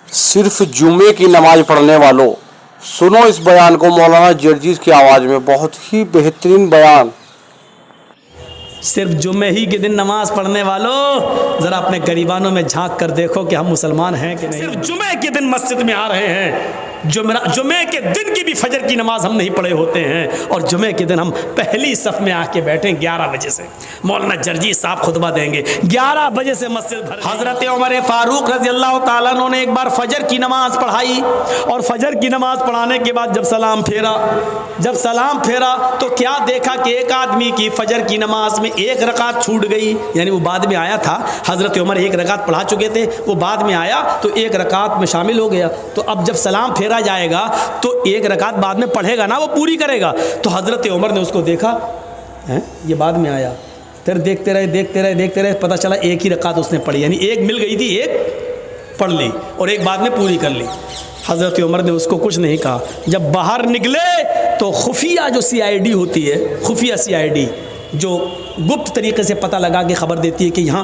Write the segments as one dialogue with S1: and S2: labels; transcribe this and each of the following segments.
S1: صرف جمعے کی نماز پڑھنے والوں، سنو اس بیان کو مولانا جرجیز کی آواز میں، بہت ہی بہترین بیان۔
S2: صرف جمعے ہی کے دن نماز پڑھنے والوں، ذرا اپنے گریبانوں میں جھانک کر دیکھو کہ ہم مسلمان ہیں کہ نہیں۔ صرف جمعے کے دن مسجد میں آ رہے ہیں، جمعے کے دن کی بھی فجر کی نماز ہم نہیں پڑھے ہوتے ہیں، اور جمعے کے دن ہم پہلی صف میں آ کے بیٹھیں 11 بجے سے۔ مولانا جرجیز صاحب خطبہ دیں گے، 11 بجے سے مسجد بھر۔ حضرت عمر فاروق رضی اللہ تعالیٰ عنہ نے ایک بار فجر کی نماز پڑھائی، اور فجر کی نماز پڑھانے کے بعد جب سلام پھیرا تو کیا دیکھا کہ ایک آدمی کی فجر کی نماز میں ایک رکعت چھوٹ گئی، یعنی وہ بعد میں آیا تھا۔ حضرت عمر ایک رکعت پڑھا چکے تھے، وہ بعد میں آیا تو ایک رکعت میں شامل ہو گیا۔ تو اب جب سلام پھیرا جائے گا تو ایک رکعت بعد میں پڑھے گا نا، وہ پوری کرے گا۔ تو حضرت عمر نے اس کو دیکھا، یہ بعد میں آیا، پھر دیکھتے رہے، پتہ چلا ایک ہی رکعت اس نے پڑھی، یعنی ایک مل گئی تھی، ایک پڑھ لی اور ایک بعد میں پوری کر لی۔ حضرت عمر نے اس کو کچھ نہیں کہا۔ جب باہر نکلے تو خفیہ جو CID ہوتی ہے، خفیہ CID جو گپت طریقے سے پتہ لگا کے خبر دیتی ہے کہ یہاں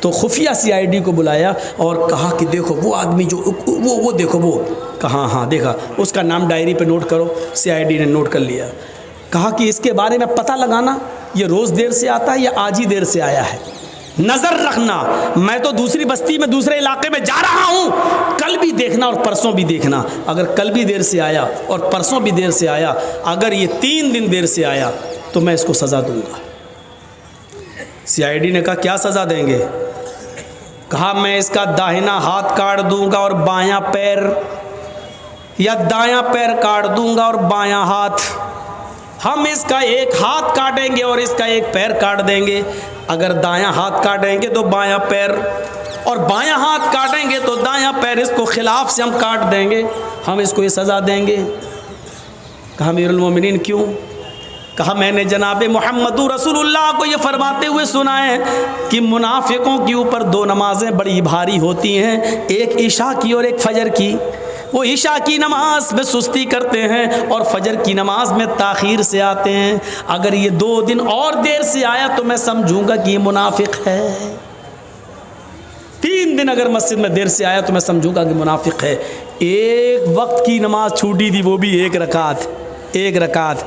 S2: تو خفیہ CID کو بلایا اور کہا کہ دیکھو وہ آدمی جو وہ دیکھو، وہ کہا ہاں دیکھا، اس کا نام ڈائری پہ نوٹ کرو۔ CID نے نوٹ کر لیا۔ کہا کہ اس کے بارے میں پتہ لگانا، یہ روز دیر سے آتا ہے یا آج ہی دیر سے آیا ہے، نظر رکھنا، میں تو دوسری بستی میں دوسرے علاقے میں جا رہا ہوں، کل بھی دیکھنا اور پرسوں بھی دیکھنا، اگر کل بھی دیر سے آیا اور پرسوں بھی دیر سے آیا، اگر یہ 3 دن دیر سے آیا تو میں اس کو سزا دوں گا۔ CID نے کہا کیا سزا دیں گے؟ کہا میں اس کا داہنا ہاتھ کاٹ دوں گا اور بایاں پیر، یا دایاں پیر کاٹ دوں گا اور بایاں ہاتھ، ہم اس کا ایک ہاتھ کاٹیں گے اور اس کا ایک پیر کاٹ دیں گے۔ اگر دایاں ہاتھ کاٹیں گے تو بایاں پیر، اور بایاں ہاتھ کاٹیں گے تو دایاں پیر، اس کو خلاف سے ہم کاٹ دیں گے، ہم اس کو یہ سزا دیں گے۔ کہا امیر المومنین کیوں؟ کہا میں نے جناب محمد رسول اللہ کو یہ فرماتے ہوئے سنا ہے کہ منافقوں کے اوپر 2 نمازیں بڑی بھاری ہوتی ہیں، ایک عشاء کی اور ایک فجر کی۔ وہ عشاء کی نماز میں سستی کرتے ہیں اور فجر کی نماز میں تاخیر سے آتے ہیں۔ اگر یہ 2 دن اور دیر سے آیا تو میں سمجھوں گا کہ یہ منافق ہے۔ 3 دن اگر مسجد میں دیر سے آیا تو میں سمجھوں گا کہ منافق ہے۔ ایک وقت کی نماز چھوٹی تھی، وہ بھی ایک رکعت۔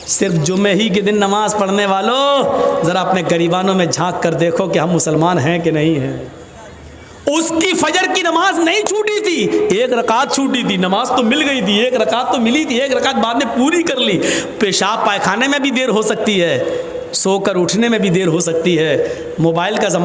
S2: صرف جمعے ہی کے دن نماز پڑھنے والوں، ذرا اپنے گریبانوں میں جھانک کر دیکھو کہ ہم مسلمان ہیں کہ نہیں ہیں۔ اس کی فجر کی نماز نہیں چھوٹی تھی، ایک رکعت چھوٹی تھی، نماز تو مل گئی تھی، ایک رکعت تو ملی تھی، ایک رکعت بعد میں پوری کر لی۔ پیشاب پائخانے میں بھی دیر ہو سکتی ہے، سو کر اٹھنے میں بھی دیر ہو سکتی ہے، موبائل کا زمانہ